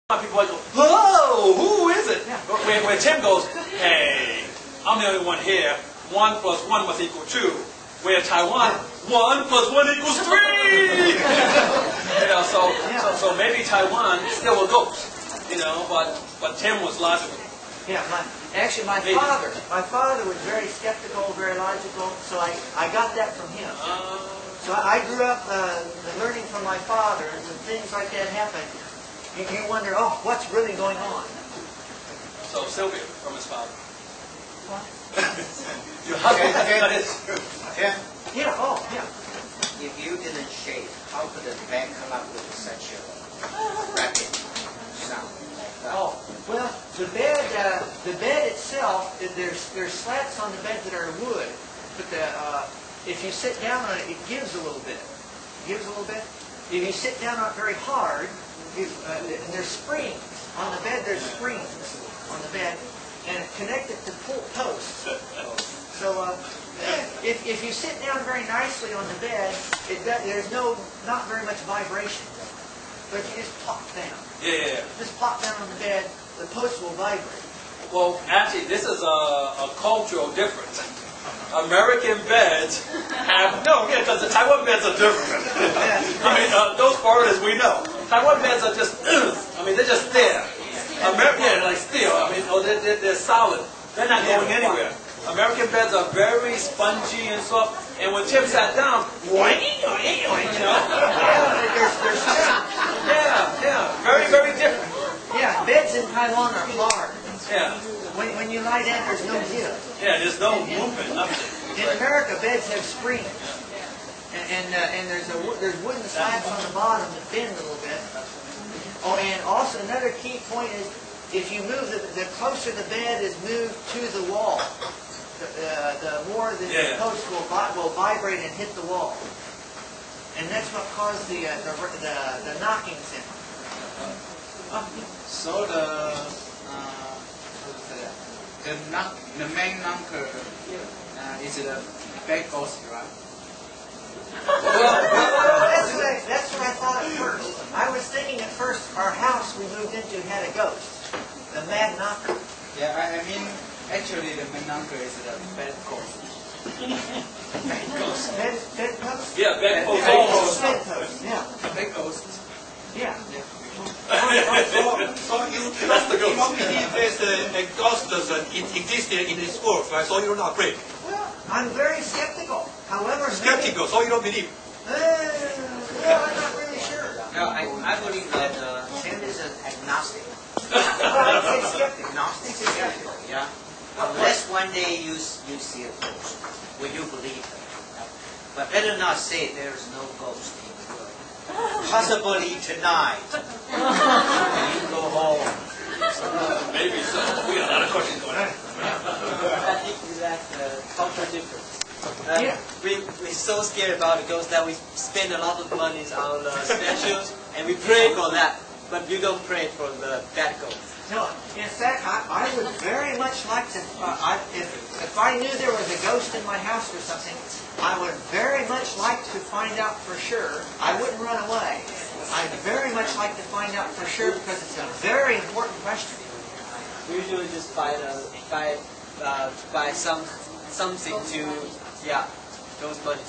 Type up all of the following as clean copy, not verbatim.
People go, hello, who is it? Yeah. Where Tim goes, hey, I'm the only one here. 1 plus 1 must equal 2. Where Taiwan, 1 plus 1 equals 3. So maybe Taiwan still a ghost, but Tim was logical. Yeah, actually my father was very skeptical, very logical, so I got that from him. So I grew up learning from my father, and when things like that happen, you wonder, oh, what's really going on? So Sylvia from his father. What? Your husband got his. Yeah, oh, yeah. If you didn't shave, how could the bed come up with such a rapid sound? Oh, well, the bed itself, there's slats on the bed that are wood, but if you sit down on it, it gives a little bit. It gives a little bit. If you sit down on it very hard, there's springs on the bed. There's springs on the bed, and connected to posts. So if you sit down very nicely on the bed, there's not very much vibration. But if you just plop down, just plop down on the bed, the post will vibrate. Well, actually, this is a cultural difference. American beds have because the Taiwan beds are different. Those foreigners we know. Taiwan beds are just, they're just there. American, like steel. They're solid. They're not going anywhere. American beds are very spongy and soft. And when Tim sat down, very, very different. Yeah, beds in Taiwan are hard. Yeah. When you lie down, there's no give. Yeah, there's no movement, nothing. In America, beds have springs, and there's wooden slats on the bottom that bend a little bit. Oh, and also another key point is if you move the closer the bed is moved to the wall, the more the post will vibrate and hit the wall, and that's what caused the knocking sound. So the main knocker is the bed ghost, right? That's what I thought at first. I was thinking at first our house we moved into had a ghost, the mad knocker. Yeah, actually the main knocker is the bed ghost. Bed ghost? Yeah, bed ghost. Bed ghost, yeah. Bed ghost. Yeah. So you don't believe there's a ghost that existed in this world, right? So you're not afraid. Well, I'm very skeptical. However, Skeptical, so you don't believe. Well, I'm not really sure. No, I believe that Tim is an agnostic. I'd say skeptical. Agnostic, skeptical, yeah. Unless one day you see a ghost, will you believe it? But better not say there's no ghost in the world. Possibly tonight. You go home. Maybe so. We got a lot of questions going on. I think that's the cultural difference. We're so scared about the ghost that we spend a lot of money on statues and we pray for that, but you don't pray for the bad ghost. No, in fact, I would very much like to, if I knew there was a ghost in my house or something, I would very much like to find out for sure. I wouldn't run away. I'd very much like to find out for sure because it's a very important question. We usually just buy something to ghost money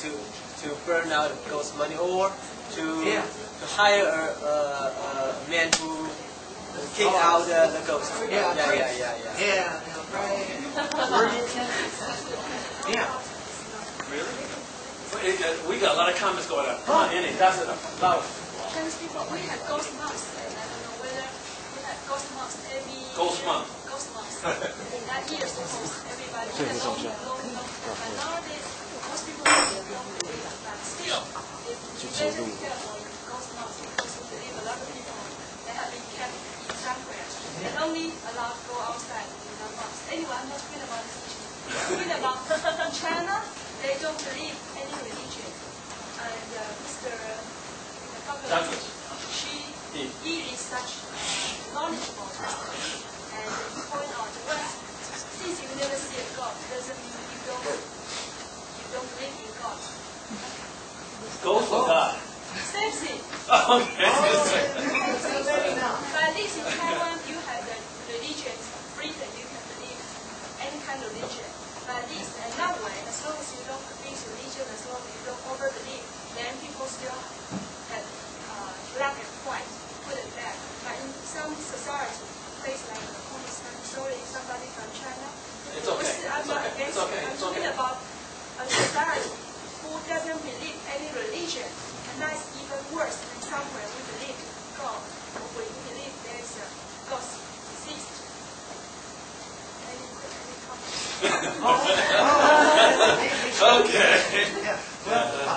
to burn out ghost money, or to hire a man who kick out the ghost. Yeah, right. Yeah. Really? We got a lot of comments going on. Come on, Annie, that's enough. Loud. Chinese people, we have ghost months, and I don't know whether we have ghost months every Ghost month. Ghost months. That year, suppose everybody has own but nowadays, most people don't believe that. But still, it's better to be careful in ghost months because we believe a lot of people they have been kept in somewhere. They only allowed to go outside in that month. Anyway, I'm not talking about this issue. Talking about China, they don't believe any religion. And Mr. Douglas. He is such knowledgeable person. And he pointed out, well, since you never see a God, doesn't mean you don't believe in God. Ghost or God? Same thing. Okay. But at least society face like controlling somebody from China. It's okay. I'm not against it. I'm talking about a society who doesn't believe any religion, and that's even worse than somewhere we believe in God, or we believe there's a ghost exists. Any comments? Okay. Yeah.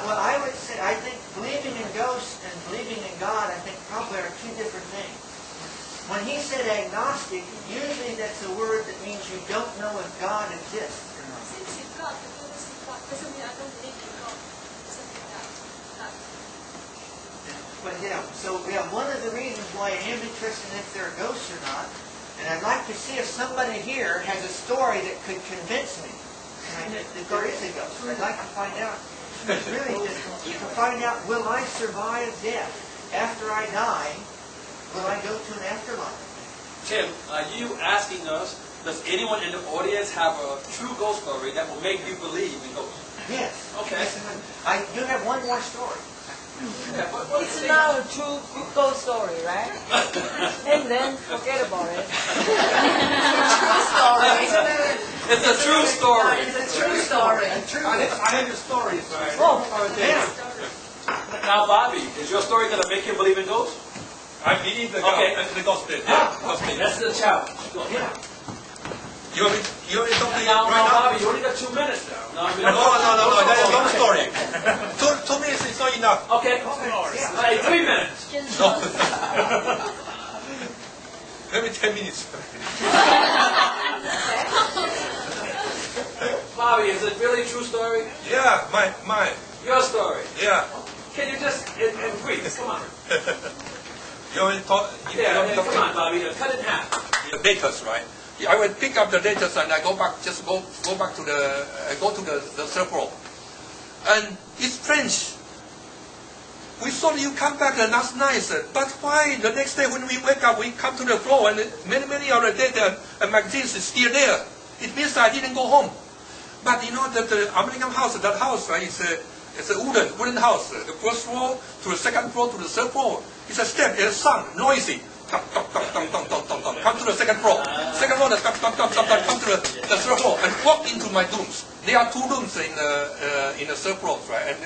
Well, I would say, I think believing in ghosts and believing in God, I think probably are two different things. When he said agnostic, usually that's a word that means you don't know if God exists or not. Since it's God, the Buddha is God, doesn't mean I don't believe in God. Something like that. But yeah, so yeah, one of the reasons why I am interested in if there are ghosts or not, and I'd like to see if somebody here has a story that could convince me that there is a ghost. I'd like to find out. Really, just to find out, will I survive death? After I die, will I go to an afterlife? Tim, are you asking us, does anyone in the audience have a true ghost story that will make you believe in ghosts? Yes. Okay. Yes, I do have one more story. Yeah, It's not a true ghost story, right? And then forget about it. True story. It's a true story. It's a true story. I have the stories, right? Oh, Yeah. Now, Bobby, is your story going to make you believe in ghosts? I believe the Okay. the gospel. Yeah, gospel. That's the challenge. Go. Yeah. You want me something Now, right now? Bobby, you only got 2 minutes now. No, that's a long story. 2 minutes is not enough. Okay. Hey, 3 minutes. No. Maybe 10 minutes. Bobby, is it really a true story? Yeah, mine. Your story. Yeah. Can you just, in brief, come on. You want me to talk? Yeah, come on, Bobby, cut it in half. The letters, right? I will pick up the letters and I go back. Just go back to the go to the circle, and it's French. We thought you come back last night, but why the next day when we wake up we come to the floor and many of the data and magazines is still there? It means I didn't go home. But you know that the American house, that house, right, it's a wooden house. The first floor to the second floor to the third floor. It's a step. It's a sound, noisy. Come to the second floor. Second floor, come to the third floor and walk into my rooms. There are 2 rooms in the third floor, right? And